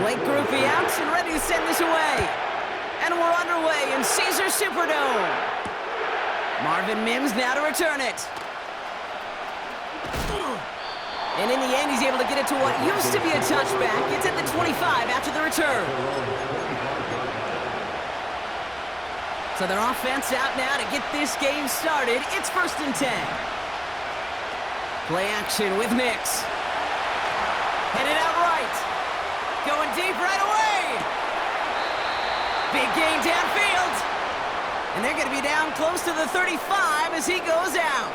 Blake Groupie out and ready to send this away. And we're underway in Caesar Superdome. Marvin Mims now to return it. And in the end, he's able to get it to what used to be a touchback. It's at the 25 after the return. So their offense out now to get this game started. It's 1st and 10. Play action with Mix. Headed out right. Going deep right away. Big gain downfield. And they're going to be down close to the 35 as he goes out.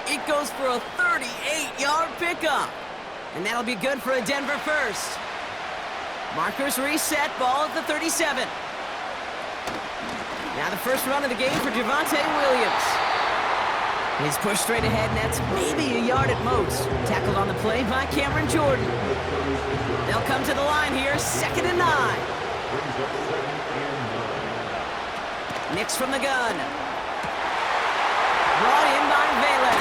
It goes for a 38-yard pickup. And that'll be good for a Denver first. Markers reset, ball at the 37. Now the first run of the game for Javonte Williams. He's pushed straight ahead, and that's maybe a yard at most. Tackled on the play by Cameron Jordan. They'll come to the line here, 2nd and 9. Nix from the gun. Brought in by Vele.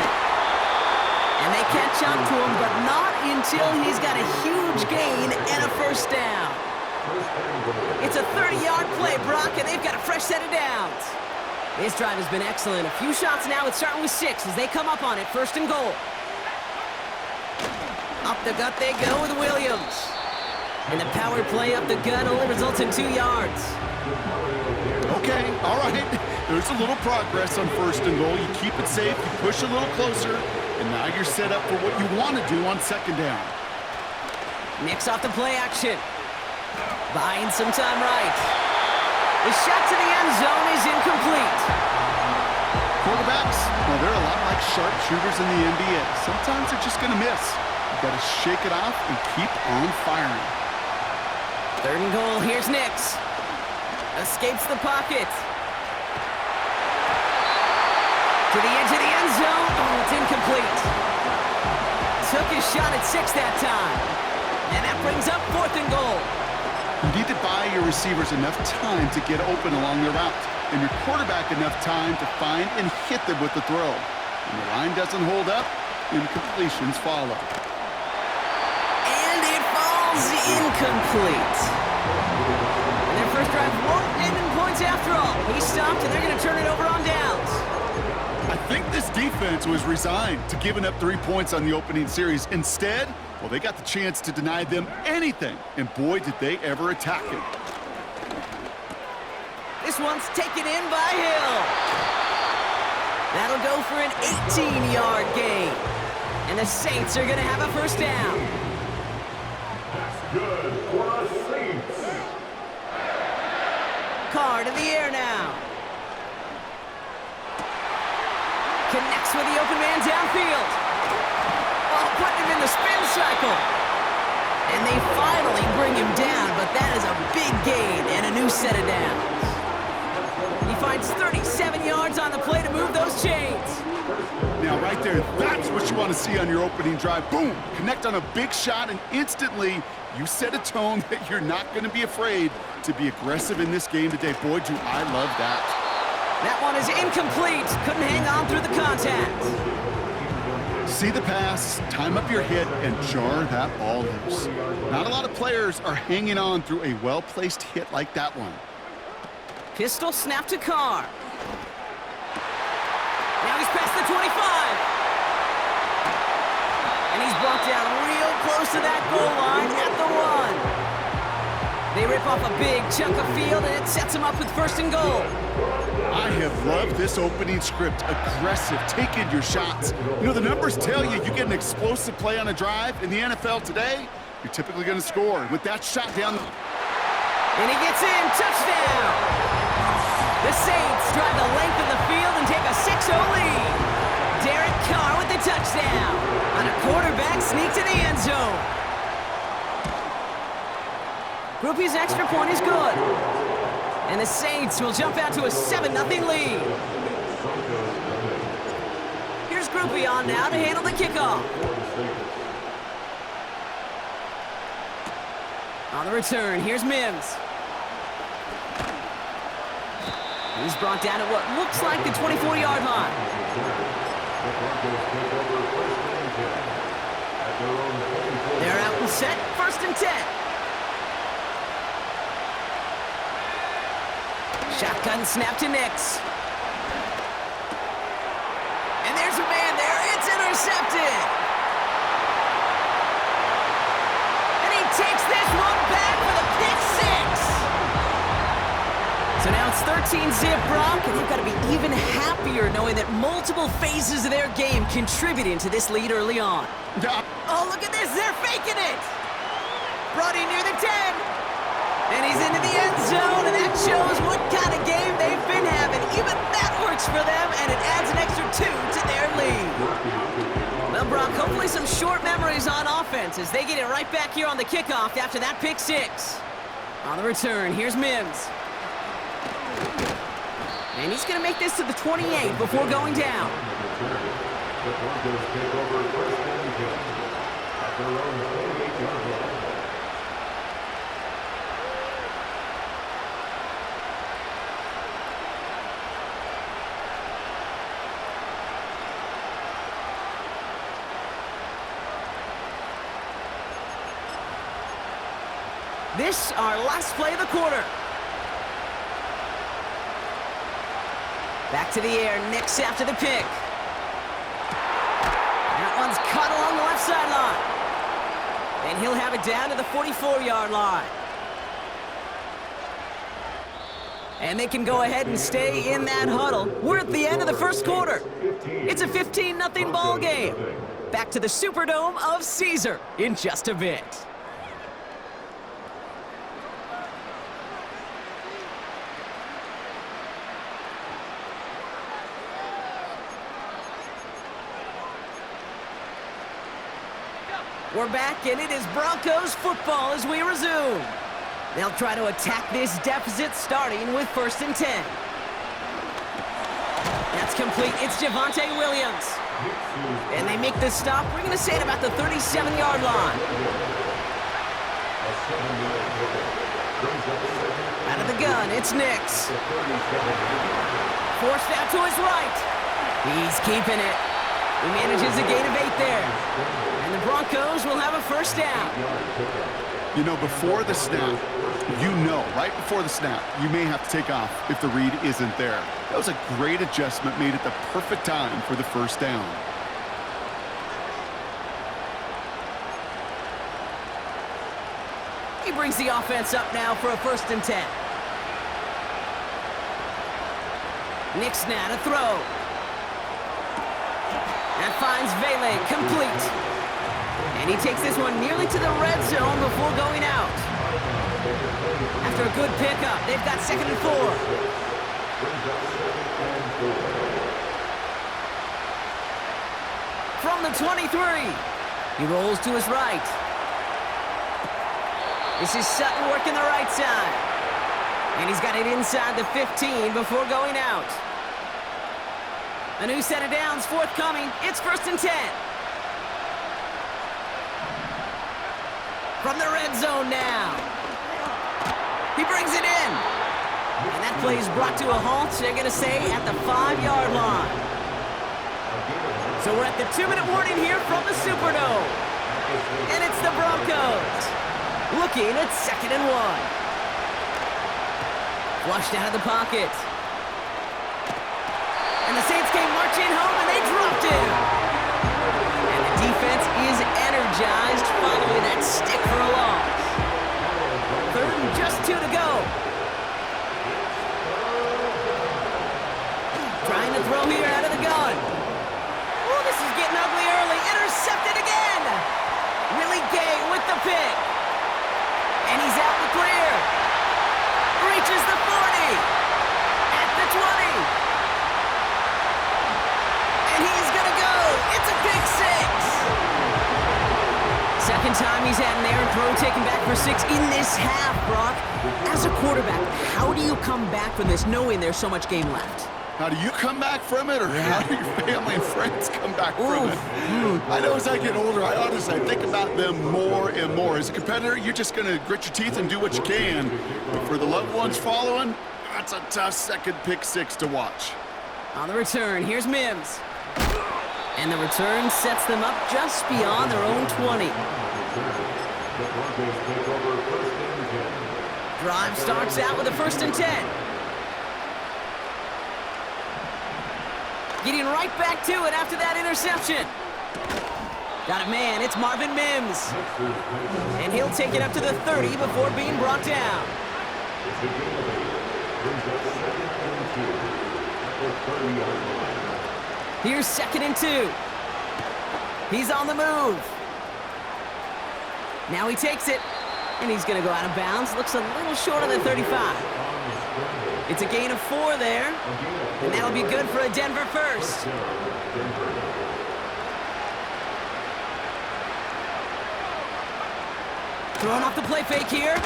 And they catch up to him, but not until he's got a huge gain and a first down. It's a 30-yard play, Brock, and they've got a fresh set of downs. This drive has been excellent. A few shots now. It's starting with 6 as they come up on it. 1st and goal. Up the gut they go with Williams. And the power play up the gut only results in 2 yards. Okay, all right. There's a little progress on 1st and goal. You keep it safe, you push a little closer, and now you're set up for what you want to do on 2nd down. Nix off the play action. Buying some time right. The shot to the end zone is incomplete. Quarterbacks, well, they're a lot like sharpshooters in the NBA. Sometimes they're just going to miss. You've got to shake it off and keep on firing. 3rd and goal. Here's Nix. Escapes the pocket. To the edge of the end zone. Oh, it's incomplete. Took his shot at 6 that time. And that brings up 4th and goal. You need to buy your receivers enough time to get open along their route, and your quarterback enough time to find and hit them with the throw. When the line doesn't hold up, incompletions follow. And it falls incomplete. And their first drive won't end in points after all. He stopped, and they're going to turn it over on downs. I think this defense was resigned to giving up 3 points on the opening series. Instead, well, they got the chance to deny them anything, and boy, did they ever attack it. This one's taken in by Hill. That'll go for an 18-yard gain. And the Saints are going to have a first down. That's good for the Saints. Carr to the air now. Connects with the open man downfield. Oh, putting him in the spin cycle. And they finally bring him down, but that is a big gain and a new set of downs. He finds 37 yards on the play to move those chains. Now, right there, that's what you want to see on your opening drive. Boom! Connect on a big shot, and instantly you set a tone that you're not going to be afraid to be aggressive in this game today. Boy, do I love that. That one is incomplete. Couldn't hang on through the contact. See the pass, time up your hit, and jar that ball loose. Not a lot of players are hanging on through a well-placed hit like that one. Pistol snap to Carr. Now he's past the 25. And he's brought down real close to that goal line at the 1. They rip off a big chunk of field, and it sets him up with 1st and goal. I have loved this opening script. Aggressive, taking your shots. You know, the numbers tell you get an explosive play on a drive. In the NFL today, you're typically going to score. With that shot down. And he gets in. Touchdown. The Saints drive the length of the field and take a 6-0 lead. Derek Carr with the touchdown. On a quarterback sneak to the end zone. Groupie's extra point is good. And the Saints will jump out to a 7-0 lead. Here's Groupie on now to handle the kickoff. On the return, here's Mims. He's brought down at what looks like the 24-yard line. They're out and set. And snap to Nix. And there's a man there. It's intercepted. And he takes this one back for the pick six. So now it's 13-zip, Brock, and they've got to be even happier knowing that multiple phases of their game contributing to this lead early on. Oh, look at this. They're faking it. Brought in near the 10. And he's into the end zone, and that shows what kind of game they've been having. Even that works for them, and it adds an extra 2 to their lead. Well, Brock, hopefully some short memories on offense as they get it right back here on the kickoff after that pick six. On the return, here's Mims. And he's going to make this to the 28 before going down. The Broncos take over first and 10 at their own 28-yard line. This, our last play of the quarter. Back to the air, Nix after the pick. That one's cut along the left sideline. And he'll have it down to the 44-yard line. And they can go ahead and stay in that huddle. We're at the end of the first quarter. It's a 15-0 ball game. Back to the Superdome of Caesar in just a bit. We're back, and it is Broncos football as we resume. They'll try to attack this deficit starting with first and 10. That's complete. It's Javonte Williams. And they make the stop. We're going to say it about the 37-yard line. Out of the gun, it's Nix. Forced out to his right. He's keeping it. He manages a gain of 8 there. And the Broncos will have a first down. You know, before the snap, right before the snap, you may have to take off if the read isn't there. That was a great adjustment made at the perfect time for the first down. He brings the offense up now for a first and 10. Nix now to throw. That finds Vele, complete. And he takes this one nearly to the red zone before going out. After a good pickup, they've got second and 4. From the 23, he rolls to his right. This is Sutton working the right side. And he's got it inside the 15 before going out. A new set of downs forthcoming. It's first and 10. From the red zone now. He brings it in. And that play is brought to a halt, they're going to say, at the 5-yard line. So we're at the 2-minute warning here from the Superdome. And it's the Broncos looking at second and 1. Flushed out of the pocket. And the Saints came marching home, and they dropped him. And the defense is energized following that stick for a loss. Third and just 2 to go. Trying to throw here out of the gun. Oh, this is getting ugly early. Intercepted again. Willie Gay with the pick. And he's out the clear. Reaches the 40. At the 20. And he's going to go. It's a pick six. Second time he's had an errant throw taken back for 6 in this half, Brock. As a quarterback, how do you come back from this knowing there's so much game left? How do you come back from it, or how do your family and friends come back from it? I know as I get older, I think about them more and more. As a competitor, you're just going to grit your teeth and do what you can. But for the loved ones following, that's a tough second pick six to watch. On the return, here's Mims. And the return sets them up just beyond their own 20. Drive starts out with a first and 10. getting right back to it after that interception. Got it, man. It's Marvin Mims. And he'll take it up to the 30 before being brought down. Here's 2nd and 2. He's on the move. Now he takes it, and he's going to go out of bounds. Looks a little short of the 35. It's a gain of 4 there, and that'll be good for a Denver first. Throwing off the play fake here.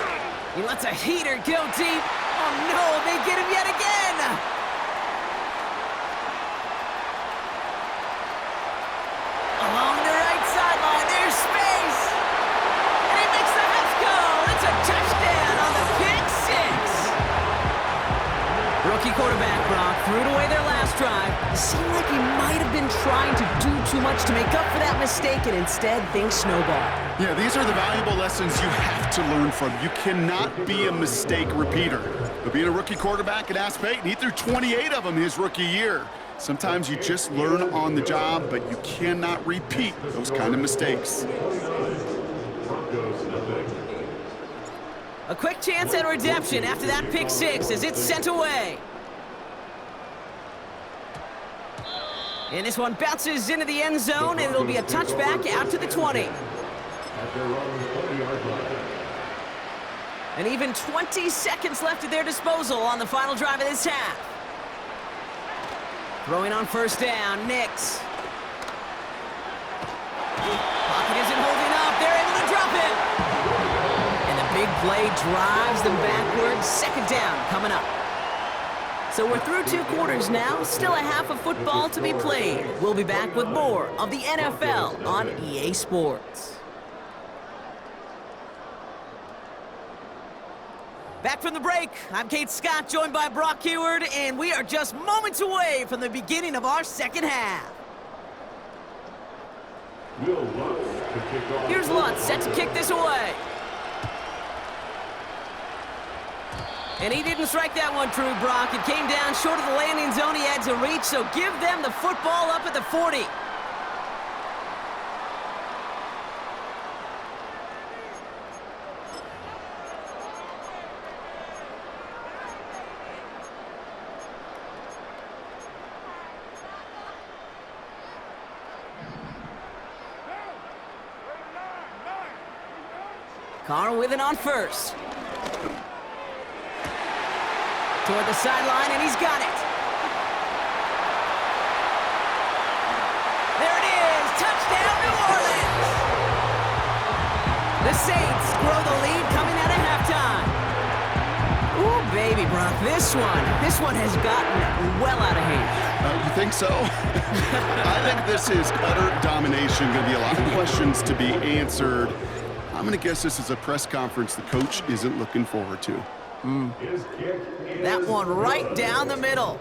He lets a heater go deep. Oh, no, they get him yet again. Along the right sideline, there's space. And he makes the half goal. It's a touchdown on the pick six. Rookie quarterback Brock threw it away their last drive. It seemed like he might have been trying to do too much to make up for that mistake, and instead things snowballed. Yeah, these are the valuable lessons you have to learn from. You cannot be a mistake repeater. But being a rookie quarterback at Ask Peyton, he threw 28 of them his rookie year. Sometimes you just learn on the job, but you cannot repeat those kind of mistakes. A quick chance at redemption after that pick six as it's sent away. And this one bounces into the end zone, and it'll be a touchback out to the 20. And even 20 seconds left at their disposal on the final drive of this half. Throwing on first down, Nix. Pocket isn't holding up. They're able to drop it. And the big play drives them backwards. 2nd down coming up. So we're through 2 quarters now. Still a half of football to be played. We'll be back with more of the NFL on EA Sports. Back from the break, I'm Kate Scott, joined by Brock Heward, and we are just moments away from the beginning of our second half. Here's Lutz, set to kick this away. And he didn't strike that one true, Brock. It came down short of the landing zone he had to reach, so give them the football up at the 40. Carr with it on first. Toward the sideline, and he's got it. There it is. Touchdown, New Orleans. The Saints grow the lead coming out of halftime. Ooh, baby, Brock. This one has gotten well out of hand. You think so? I think this is utter domination. Going to be a lot of questions to be answered. I'm going to guess this is a press conference the coach isn't looking forward to. That one right down the middle.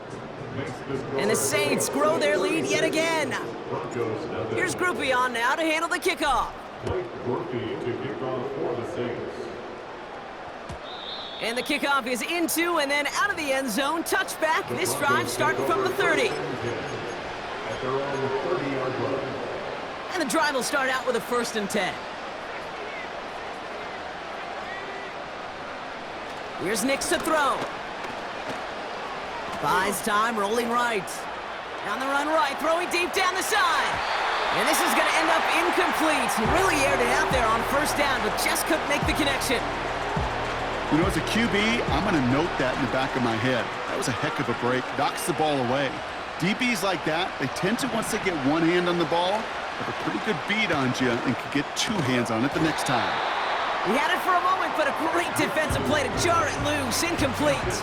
And the Saints grow their lead yet again. Here's Groupie on now to handle the kickoff. And the kickoff is into and then out of the end zone. Touchback. This drive starting from the 30. And the drive will start out with a 1st and 10. Here's Nix to throw. Buys time, rolling right. On the run right, throwing deep down the side. And this is going to end up incomplete. He really aired it out there on first down, but just couldn't make the connection. You know, as a QB, I'm going to note that in the back of my head. That was a heck of a break. Knocks the ball away. DBs like that, they tend to, once they get one hand on the ball, have a pretty good beat on you and can get 2 hands on it the next time. He had it for a moment, but a great defensive play to jar it loose. Incomplete.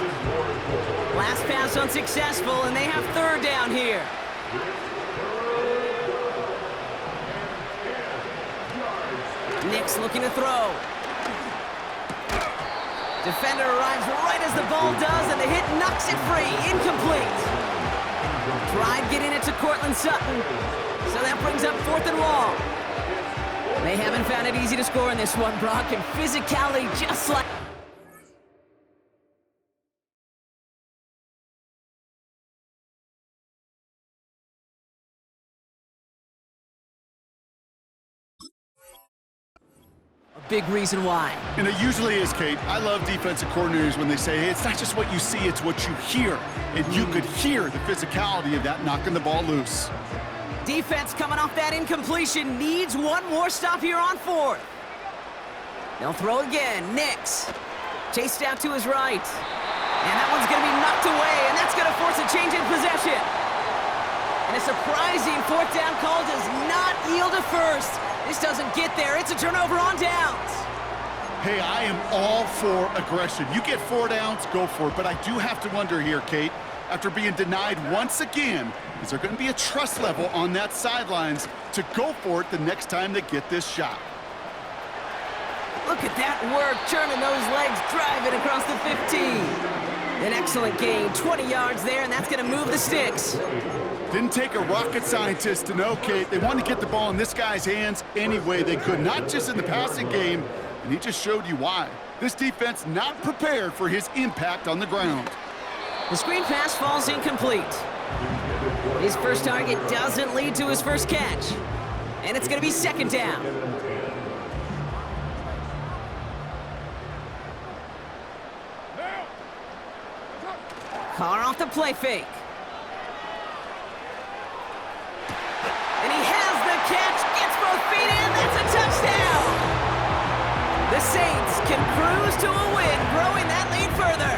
Last pass unsuccessful, and they have 3rd down here. Nix looking to throw. Defender arrives right as the ball does, and the hit knocks it free. Incomplete. Tried getting it to Cortland Sutton, so that brings up 4th and long. They haven't found it easy to score in this one, Brock, and physicality just like... big reason why. And it usually is, Kate. I love defensive coordinators when they say, hey, it's not just what you see, it's what you hear. And you could hear the physicality of that knocking the ball loose. Defense coming off that incompletion needs one more stop here on 4th. They'll throw again. Nix. Chased out to his right. And that one's going to be knocked away, and that's going to force a change in possession. And a surprising 4th down call does not yield a first. This doesn't get there. It's a turnover on downs. Hey, I am all for aggression. You get 4 downs, go for it. But I do have to wonder here, Kate, after being denied once again, is there going to be a trust level on that sidelines to go for it the next time they get this shot? Look at that work, turning those legs, driving across the 15. An excellent gain, 20 yards there, and that's going to move the sticks. Didn't take a rocket scientist to know, Kate. They wanted to get the ball in this guy's hands any way they could, not just in the passing game, and he just showed you why. This defense not prepared for his impact on the ground. The screen pass falls incomplete. His first target doesn't lead to his first catch. And it's going to be 2nd down. Carr off the play fake. And he has the catch, gets both feet in, that's a touchdown! The Saints can cruise to a win, growing that lead further.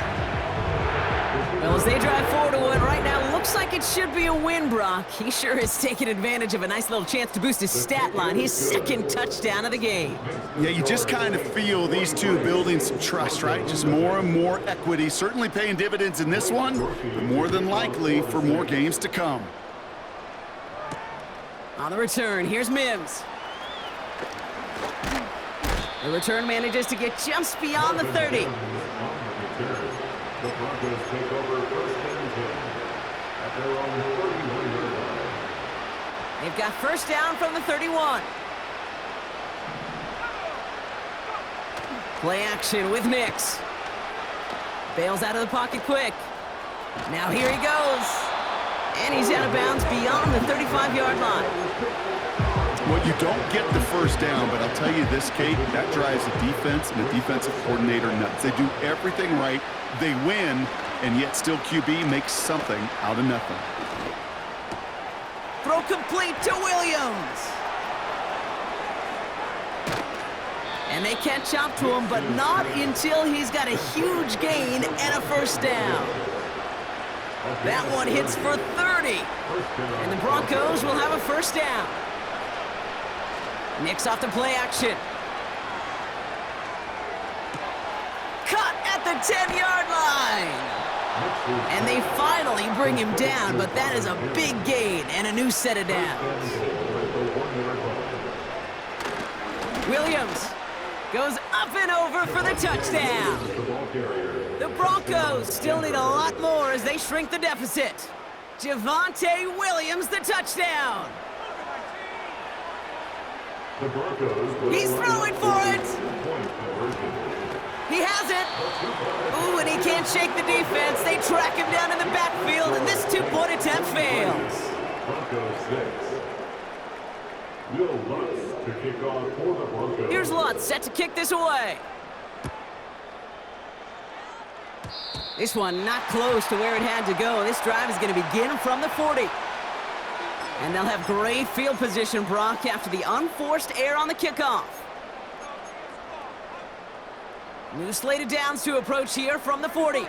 Well, as they drive forward to one right now, looks like it should be a win, Brock. He sure has taken advantage of a nice little chance to boost his stat line, his 2nd touchdown of the game. Yeah, you just kind of feel these two building some trust, right? Just more and more equity, certainly paying dividends in this one, but more than likely for more games to come. On the return, here's Mims. The return manages to get just beyond the 30. The Broncos take over 1st and 10 at their own 31-yard line. They've got 1st down from the 31. Play action with Nix. Bails out of the pocket quick. Now here he goes. And he's out of bounds beyond the 35-yard line. Well, you don't get the 1st down, but I'll tell you this, Kate, that drives a defense and a defensive coordinator nuts. They do everything right. They win, and yet still QB makes something out of nothing. Throw complete to Williams. And they catch up to him, but not until he's got a huge gain and a 1st down. That one hits for 30. And the Broncos will have a 1st down. Nix off the play action. Cut at the 10-yard line. And they finally bring him down, but that is a big gain and a new set of downs. Williams goes up and over for the touchdown. The Broncos still need a lot more as they shrink the deficit. Javonte Williams, the touchdown. He's throwing for it. He has it. Ooh, and he can't shake the defense. They track him down in the backfield, and this 2-point attempt fails. Here's Lutz set to kick this away. This one not close to where it had to go. This drive is going to begin from the 40. And they'll have great field position, Brock, after the unforced error on the kickoff. New slated downs to approach here from the 40.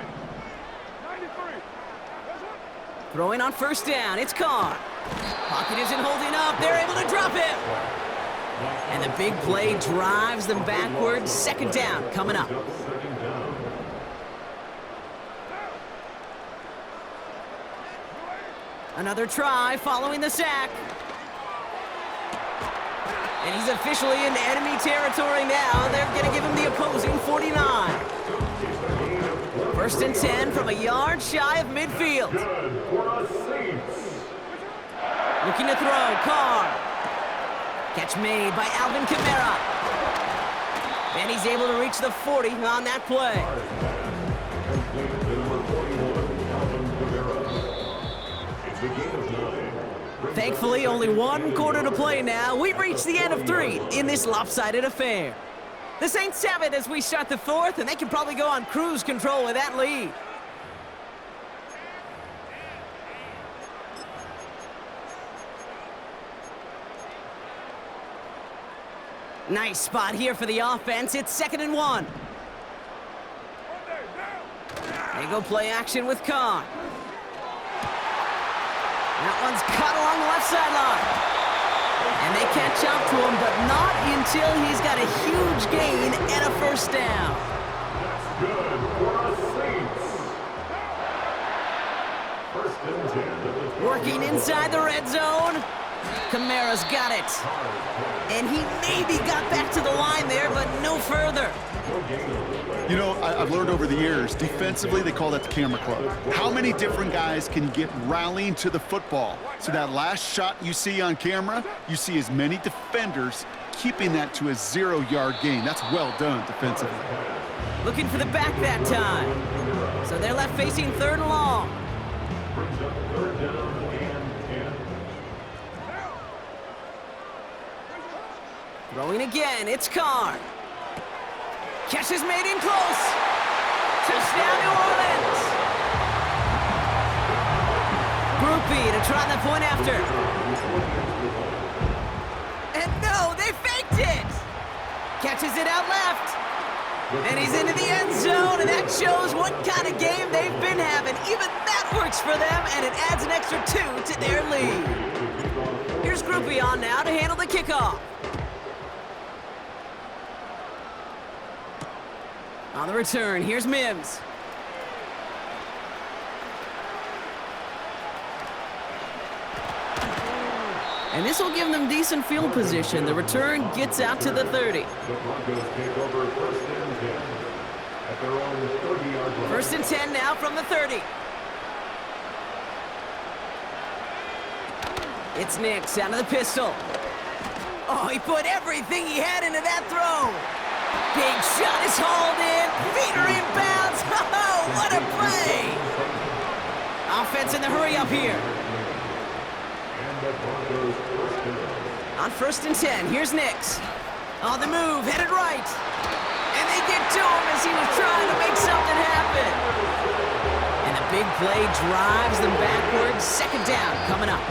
Throwing on 1st down, it's Carr. Pocket isn't holding up, they're able to drop him. And the big play drives them backwards. 2nd down coming up. Another try following the sack. And he's officially in enemy territory now. They're going to give him the opposing 49. 1st and 10 from a yard shy of midfield. Looking to throw, Carr. Catch made by Alvin Kamara. And he's able to reach the 40 on that play. Thankfully, only 1 quarter to play now. We've reached the end of 3 in this lopsided affair. The Saints have it as we start the fourth, and they can probably go on cruise control with that lead. Nice spot here for the offense. It's 2nd and 1. They go play action with Khan. That one's caught along the left sideline. And they catch up to him, but not until he's got a huge gain and a first down. That's good for the Saints. 1st and 10. Working inside the red zone. Kamara's got it. And he maybe got back to the line there, but no further. You know, I've learned over the years, defensively, they call that the camera club. How many different guys can you get rallying to the football? So that last shot you see on camera, you see as many defenders keeping that to a 0-yard gain. That's well done defensively. Looking for the back that time. So they're left facing 3rd and long. Brings up 3rd down and 10. Throwing again, it's Khan. Catch is made in close. Touchdown, New Orleans. Groupie to try the point after. And no, they faked it. Catches it out left. And he's into the end zone, and that shows what kind of game they've been having. Even that works for them, and it adds an extra 2 to their lead. Here's Groupie on now to handle the kickoff. On the return, here's Mims. And this will give them decent field position. The return gets out to the 30. The Broncos take over 1st and 10 at their own 30-yard line. 1st and 10 now from the 30. It's Nix out of the pistol. Oh, he put everything he had into that throw. Big shot is hauled in. Feet are inbounds. Oh, what a play. Offense in the hurry up here. And the Broncos 1st down. On 1st and 10, here's Nix. On the move, headed right. And they get to him as he was trying to make something happen. And the big play drives them backwards. 2nd down coming up.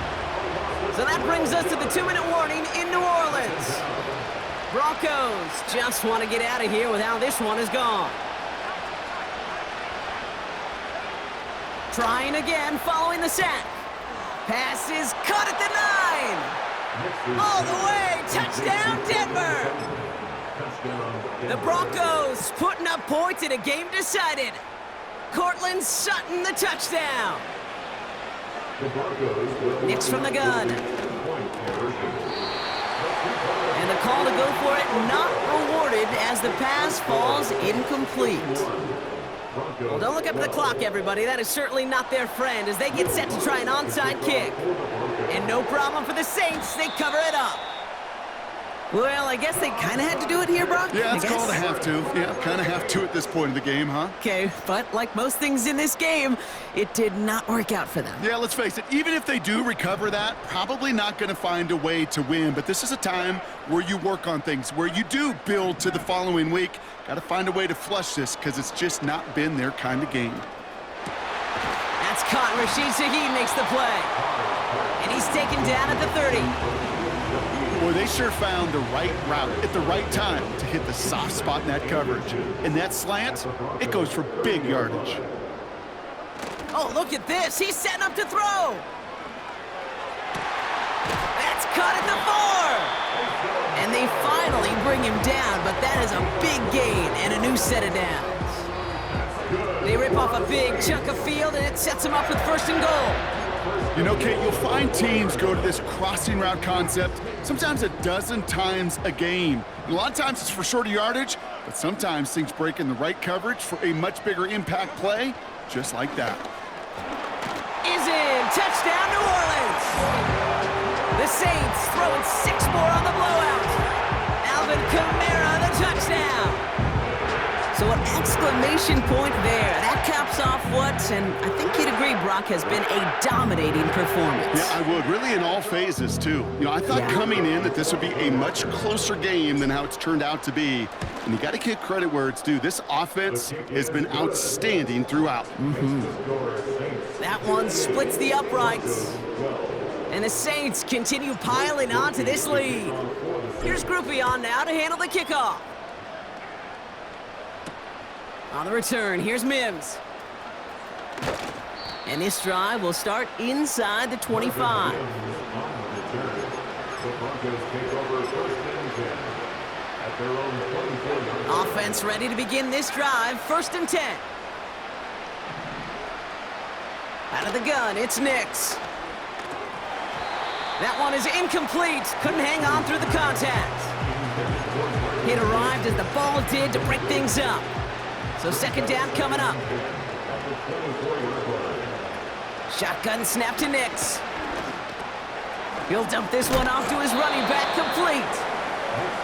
So that brings us to the 2-minute warning in New Orleans. Broncos just want to get out of here with how this one is gone. Trying again following the sack. Pass is caught at the 9. All the way. Touchdown, Denver. The Broncos putting up points in a game decided. Cortland Sutton the touchdown. Nix from the gun. And the call to go for it not rewarded as the pass falls incomplete. Well, don't look up at the clock, everybody. That is certainly not their friend as they get set to try an onside kick. And no problem for the Saints. They cover it up. Well, I guess they kind of had to do it here, Brock. Yeah, it's called a have to. Yeah, kind of have to at this point in the game, huh? Okay, but like most things in this game, it did not work out for them. Yeah, let's face it, even if they do recover that, probably not going to find a way to win. But this is a time where you work on things, where you do build to the following week. Got to find a way to flush this because it's just not been their kind of game. That's caught. Rashid Shaheed makes the play. And he's taken down at the 30. Boy, they sure found the right route at the right time to hit the soft spot in that coverage. And that slant, it goes for big yardage. Oh, look at this. He's setting up to throw. That's caught at the 4. And they finally bring him down, but that is a big gain and a new set of downs. They rip off a big chunk of field, and it sets them up with 1st and goal. You know, Kate, you'll find teams go to this crossing route concept sometimes a dozen times a game. And a lot of times it's for shorter yardage, but sometimes things break in the right coverage for a much bigger impact play, just like that. Is in. Touchdown, New Orleans. The Saints throwing 6 more on the blowout. Alvin Kamara, the touchdown. So what exclamation point there. That caps off what, and I think you'd agree, Brock, has been a dominating performance. Yeah, I would. Really in all phases, too. I thought coming in that this would be a much closer game than how it's turned out to be. And you got to give credit where it's due. This offense has been outstanding throughout. That one splits the uprights. And the Saints continue piling onto this lead. Here's Groupie on now to handle the kickoff. On the return, here's Mims. And this drive will start inside the 25. Offense ready to begin this drive, 1st and 10. Out of the gun, it's Nix. That one is incomplete. Couldn't hang on through the contact. It arrived as the ball did to break things up. So 2nd down coming up. Shotgun snap to Nix. He'll dump this one off to his running back, complete.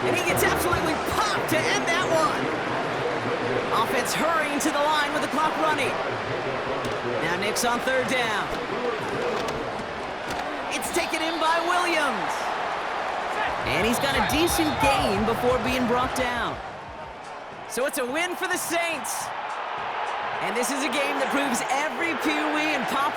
And he gets absolutely popped to end that one. Offense hurrying to the line with the clock running. Now Nix on 3rd down. It's taken in by Williams. And he's got a decent gain before being brought down. So it's a win for the Saints. And this is a game that proves every Pee Wee and Pop